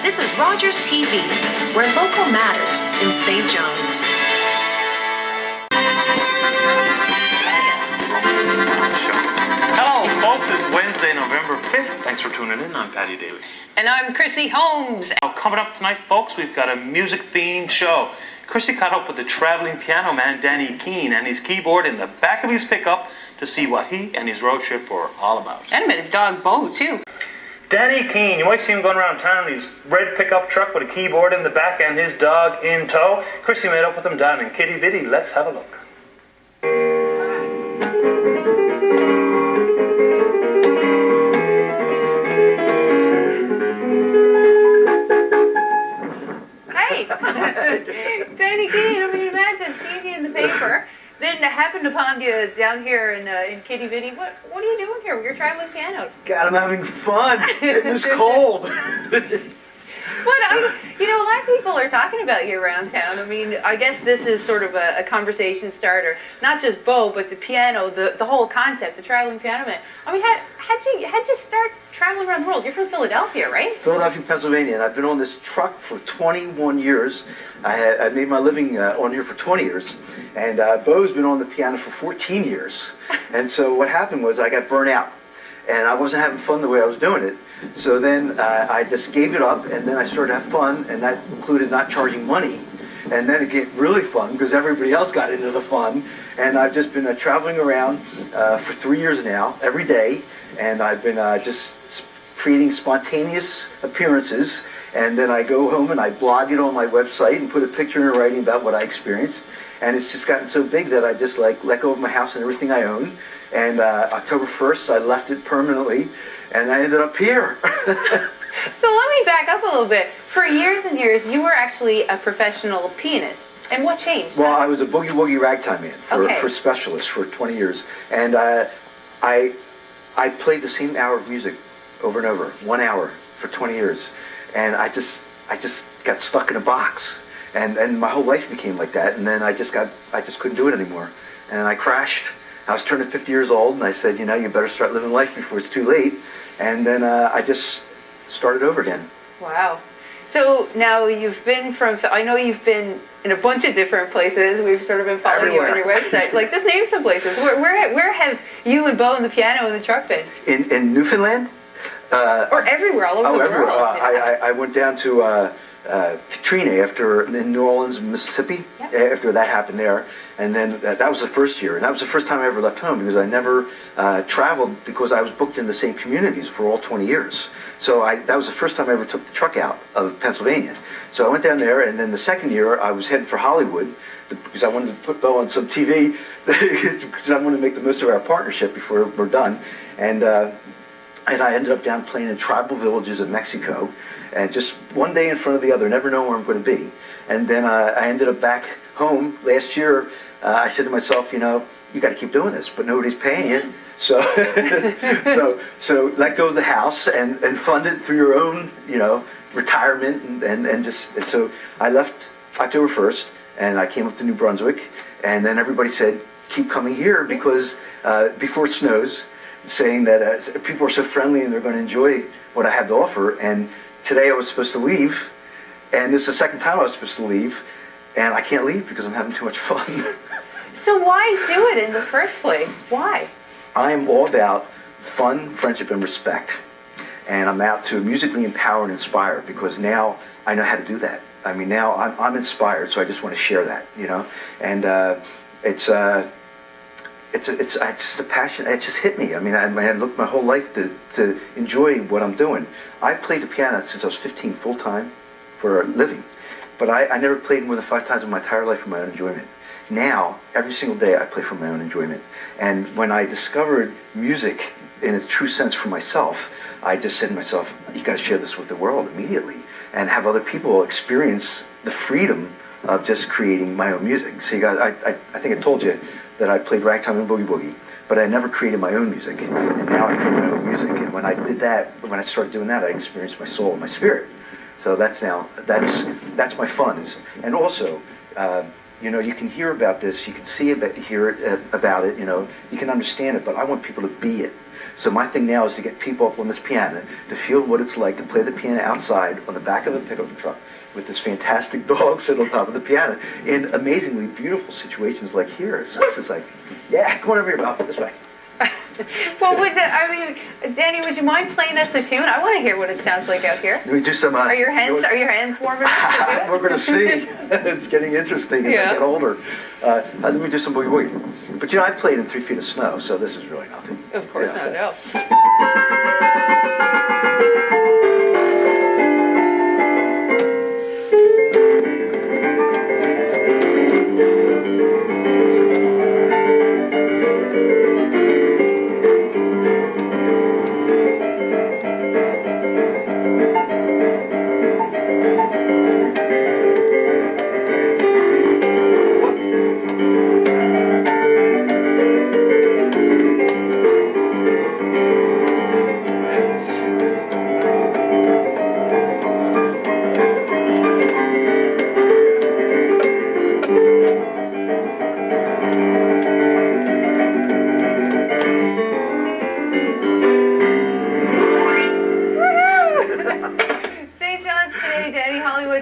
This is Rogers TV, where local matters in St. John's. Hello, folks. It's Wednesday, November 5th. Thanks for tuning in. I'm Patty Daly. And I'm Chrissy Holmes. Now, coming up tonight, folks, we've got a music-themed show. Chrissy caught up with the traveling piano man, Danny Keane, and his keyboard in the back of his pickup to see what he and his road trip were all about. And I met his dog, Bo, too. Danny Keane, you might see him going around town in his red pickup truck with a keyboard in the back and his dog in tow. Chrissy met up with him down in Kitty Vitty. Let's have a look. Hey! Danny Keane, I mean, imagine seeing you in the paper. Then happened upon you down here in Kitty Vitty. What are you doing here? You're traveling piano. God, I'm having fun. It's cold. You know, a lot of people are talking about you around town. I mean, I guess this is sort of a conversation starter. Not just Bo, but the piano, the whole concept, the traveling piano man. I mean, how'd you start traveling around the world? You're from Philadelphia, right? Philadelphia, Pennsylvania, and I've been on this truck for 21 years. I made my living on here for 20 years, and Bo's been on the piano for 14 years. And so what happened was I got burnt out, and I wasn't having fun the way I was doing it. So then I just gave it up, and then I started to have fun, and that included not charging money. And then it get really fun because everybody else got into the fun. And I've just been traveling around for 3 years now, every day, and I've been just creating spontaneous appearances. And then I go home and I blog it on my website and put a picture and writing about what I experienced. And it's just gotten so big that I just let go of my house and everything I own. And October 1st, I left it permanently. And I ended up here. So let me back up a little bit. For years and years, you were actually a professional pianist. And what changed? Well, I was a boogie-woogie ragtime man for specialists for 20 years. And I played the same hour of music over and over, 1 hour for 20 years. And I just got stuck in a box. And my whole life became like that. And then I just couldn't do it anymore. And I crashed. I was turning 50 years old, and I said, you know, you better start living life before it's too late. And then I just started over again. Wow. So now I know you've been in a bunch of different places. We've sort of been following you on your website. Like, just name some places. Where have you and Bo and the piano and the truck been? In Newfoundland? Or everywhere, all over the everywhere. world. I went down to Katrina in New Orleans, Mississippi, after that happened there. And then that was the first year. And that was the first time I ever left home because I never traveled because I was booked in the same communities for all 20 years. So that was the first time I ever took the truck out of Pennsylvania. So I went down there, and then the second year I was heading for Hollywood because I wanted to put Bo on some TV because I wanted to make the most of our partnership before we're done. And I ended up down playing in tribal villages in Mexico, and just one day in front of the other, never know where I'm going to be. And then I ended up back home last year. I said to myself, you know, you got to keep doing this, but nobody's paying you. So, so let go of the house and fund it through your own, you know, retirement and so I left October 1st and I came up to New Brunswick, and then everybody said, keep coming here because before it snows, saying that people are so friendly and they're going to enjoy what I have to offer. And today I was supposed to leave, and this is the second time I was supposed to leave, and I can't leave because I'm having too much fun. So why do it in the first place? Why? I am all about fun, friendship, and respect. And I'm out to musically empower and inspire because now I know how to do that. I mean, now I'm inspired, so I just want to share that, you know. And it's just a passion. It just hit me. I mean, I had looked my whole life to enjoy what I'm doing. I played the piano since I was 15 full time for a living, but I never played more than 5 times in my entire life for my own enjoyment. Now, every single day I play for my own enjoyment. And when I discovered music in its true sense for myself, I just said to myself, you got to share this with the world immediately and have other people experience the freedom of just creating my own music. See, I think I told you that I played ragtime and boogie woogie, but I never created my own music. And now I create my own music. And when I did that, when I started doing that, I experienced my soul and my spirit. So that's my fun. And also, you know, you can hear about this, you can see about, hear about it, you know, you can understand it, but I want people to be it. So my thing now is to get people up on this piano to feel what it's like to play the piano outside on the back of a pickup truck with this fantastic dog sitting on top of the piano in amazingly beautiful situations like here. So this is like, yeah, come on over here, Bob, this way. Well, Danny, would you mind playing us a tune? I want to hear what it sounds like out here. We do some. Are your hands warm enough to do it? We're going to see. It's getting interesting as I get older. Let me do some boogie woogie. But I played in 3 feet of snow, so this is really nothing. Of course not. No.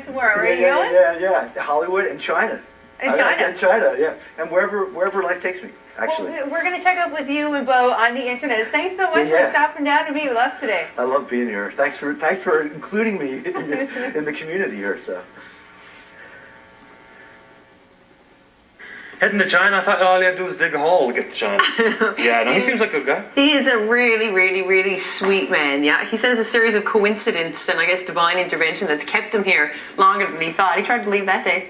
Tomorrow. Where are you going? Yeah. Hollywood and China. And China. And China, yeah. And wherever life takes me, actually. Well, we're going to check up with you and Bo on the internet. Thanks so much for stopping down to be with us today. I love being here. Thanks for including me in the community here. So. Heading to China, I thought all you had to do was dig a hole to get to China. Yeah, no, he seems like a good guy. He is a really, really, really sweet man, yeah. He says a series of coincidences and I guess divine intervention that's kept him here longer than he thought. He tried to leave that day.